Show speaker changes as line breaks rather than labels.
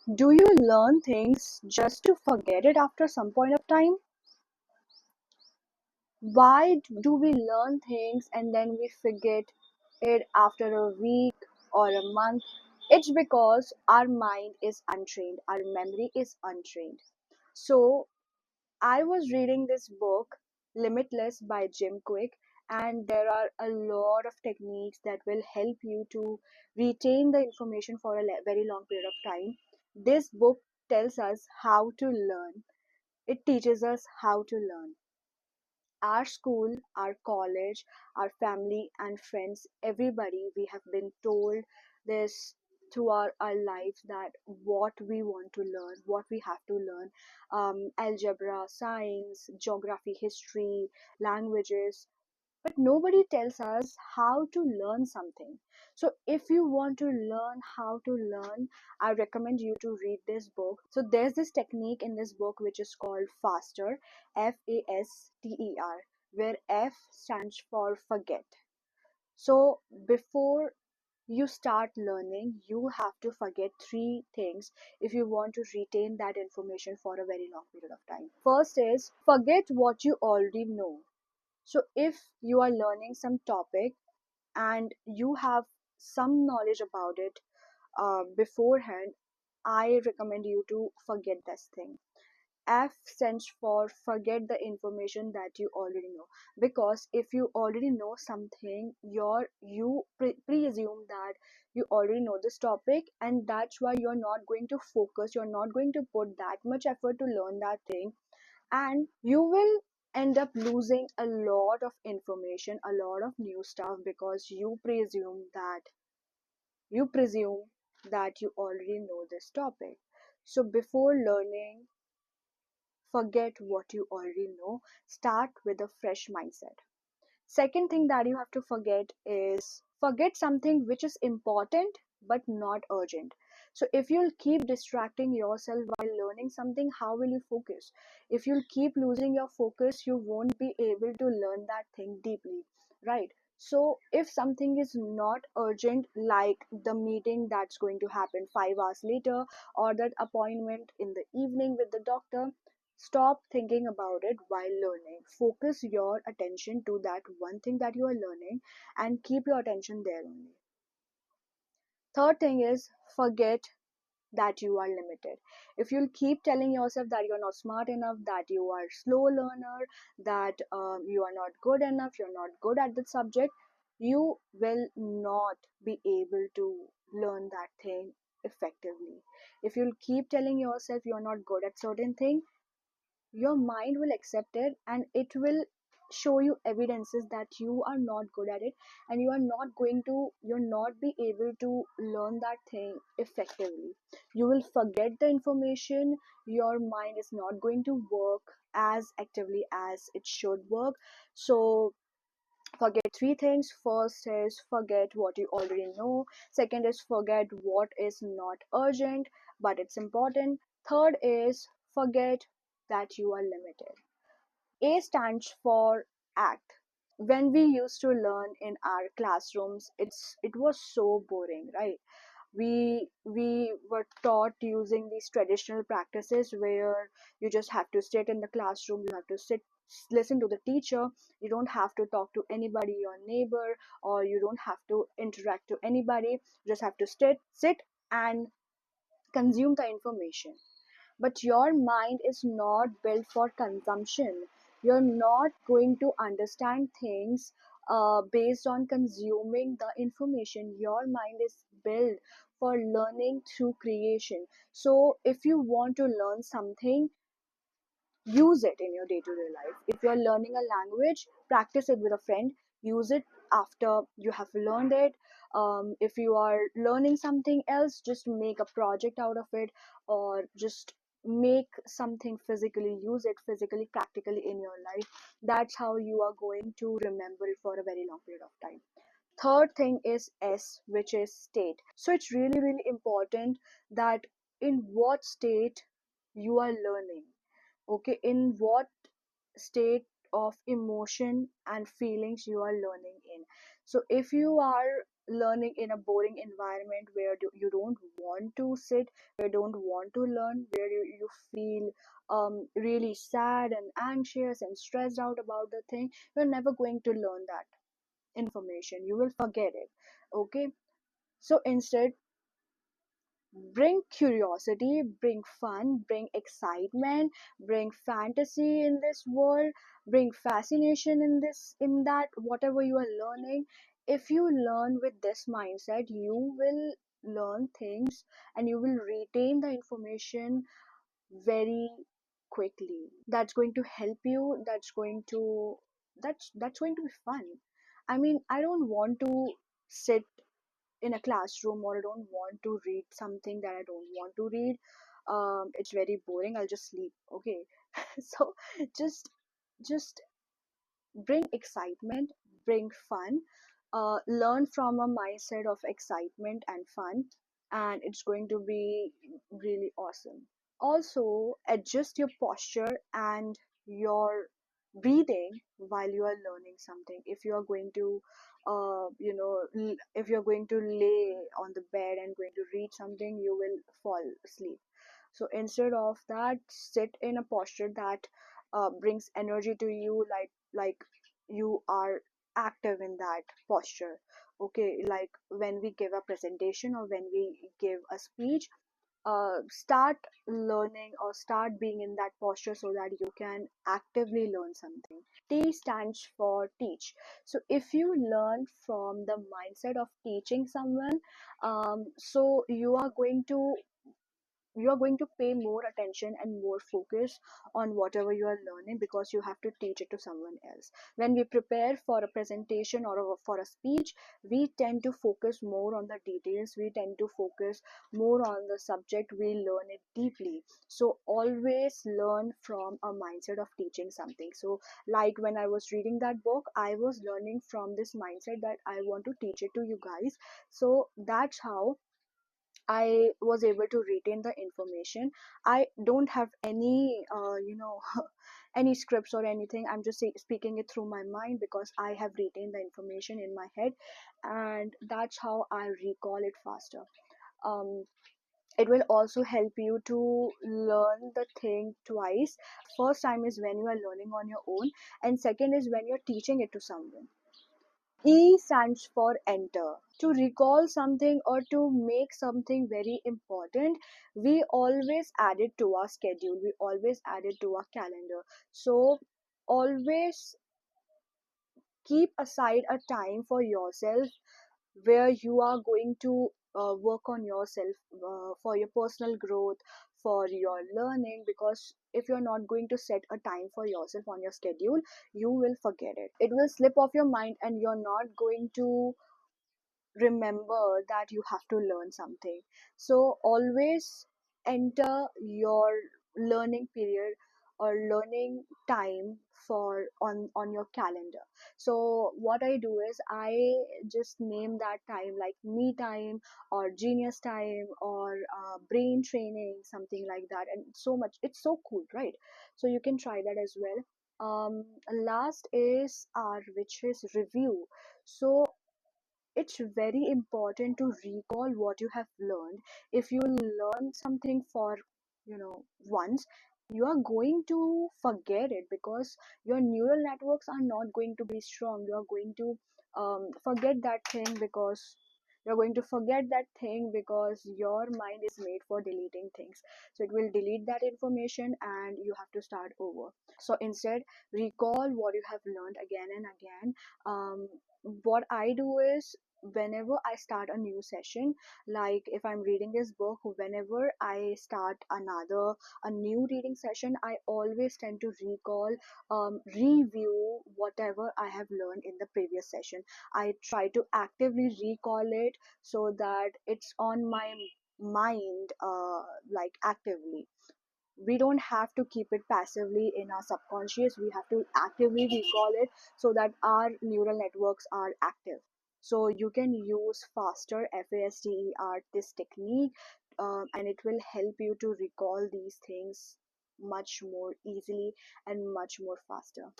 Do you learn things just to forget it after some point of time? Why do we learn things and then we forget it after a week or a month? It's because our mind is untrained, our memory is untrained. So, I was reading this book, Limitless by Jim Kwik, and there are a lot of techniques that will help you to retain the information for a very long period of time. This book tells us how to learn, it teaches us how to learn. Our school, our college, our family, and friends, everybody, we have been told this throughout our lives that what we want to learn, what we have to learn, algebra, science, geography, history, languages, but nobody tells us how to learn something. So if you want to learn how to learn, I recommend you to read this book. So there's this technique in this book which is called faster, FASTER, where F stands for forget. So before you start learning, you have to forget three things if you want to retain that information for a very long period of time. First is forget what you already know. So if you are learning some topic and you have some knowledge about it beforehand, I recommend you to forget this thing. F stands for forget the information that you already know. Because if you already know something, you presume that you already know this topic, and that's why you're not going to focus, you're not going to put that much effort to learn that thing, and you will end up losing a lot of information, a lot of new stuff, because you presume that you already know this topic. So before learning, forget what you already know, start with a fresh mindset. Second thing that you have to forget is forget something which is important but not urgent. So if you'll keep distracting yourself while learning something, how will you focus? If you'll keep losing your focus, you won't be able to learn that thing deeply, right? So if something is not urgent, like the meeting that's going to happen 5 hours later, or that appointment in the evening with the doctor, stop thinking about it while learning. Focus your attention to that one thing that you are learning and keep your attention there only. Third thing is forget that you are limited. If you'll keep telling yourself that you're not smart enough, that you are slow learner, that you are not good enough, you're not good at the subject, you will not be able to learn that thing effectively. If you'll keep telling yourself you're not good at certain thing, your mind will accept it, and it will show you evidences that you are not good at it, and you're not be able to learn that thing effectively. You will forget the information, your mind is not going to work as actively as it should work. So forget three things. First is forget what you already know. Second is forget what is not urgent but it's important. Third is forget that you are limited. A stands for act. When we used to learn in our classrooms, it was so boring, right? We were taught using these traditional practices where you just have to sit in the classroom, you have to sit, listen to the teacher, you don't have to talk to anybody, your neighbor, or you don't have to interact to anybody, you just have to sit and consume the information. But your mind is not built for consumption. You're not going to understand things based on consuming the information. Your mind is built for learning through creation. So if you want to learn something, use it in your day-to-day life. If you're learning a language, practice it with a friend, use it after you have learned it. If you are learning something else, just make a project out of it, or just make something physically, use it physically, practically in your life. That's how you are going to remember it for a very long period of time. Third thing is S, which is state. So it's really, really important that in what state you are learning. Okay, in what state of emotion and feelings you are learning in. So if you are learning in a boring environment where you don't want to sit, where you don't want to learn, where you feel really sad and anxious and stressed out about the thing, you're never going to learn that information. You will forget it. Okay, so instead, bring curiosity, bring fun, bring excitement, bring fantasy in this world, bring fascination in this, in that, whatever you are learning. If you learn with this mindset, you will learn things and you will retain the information very quickly. That's going to help you. That's going to be fun. I mean, I don't want to sit in a classroom, or I don't want to read something that I don't want to read. It's very boring. I'll just sleep. Okay. So just just bring excitement, bring fun, learn from a mindset of excitement and fun, and it's going to be really awesome. Also, adjust your posture and your breathing while you are learning something. If you are going to if you're going to lay on the bed and going to read something, you will fall asleep. So instead of that, sit in a posture that brings energy to you, like you are active in that posture. Okay, like when we give a presentation or when we give a speech, start learning or start being in that posture so that you can actively learn something. T stands for teach. So if you learn from the mindset of teaching someone, so you are going to pay more attention and more focus on whatever you are learning, because you have to teach it to someone else. When we prepare for a presentation or for a speech, we tend to focus more on the details, we tend to focus more on the subject, we learn it deeply. So always learn from a mindset of teaching something. So like when I was reading that book, I was learning from this mindset that I want to teach it to you guys. So that's how I was able to retain the information. I don't have any, any scripts or anything. I'm just speaking it through my mind because I have retained the information in my head, and that's how I recall it faster. Um, it will also help you to learn the thing twice. First time is when you are learning on your own, and second is when you're teaching it to someone. E stands for enter. To recall something or to make something very important, we always add it to our schedule, we always add it to our calendar. So, always keep aside a time for yourself where you are going to work on yourself, for your personal growth, for your learning. Because if you're not going to set a time for yourself on your schedule, you will forget it. It will slip off your mind, and you're not going to remember that you have to learn something. So always enter your learning period or learning time for on your calendar. So what I do is I just name that time like me time or genius time or brain training, something like that. And so much, it's so cool, right? So you can try that as well. Last is our Richest review. So it's very important to recall what you have learned. If you learn something for once, you are going to forget it because your neural networks are not going to be strong. You are going to forget that thing because your mind is made for deleting things. So it will delete that information and you have to start over. So instead, recall what you have learned again and again. What I do is, whenever I start a new session, like if I'm reading this book, whenever I start a new reading session, I always tend to recall, review whatever I have learned in the previous session. I try to actively recall it so that it's on my mind, like actively. We don't have to keep it passively in our subconscious, we have to actively recall it so that our neural networks are active. So you can use faster FASTER, this technique, and it will help you to recall these things much more easily and much more faster.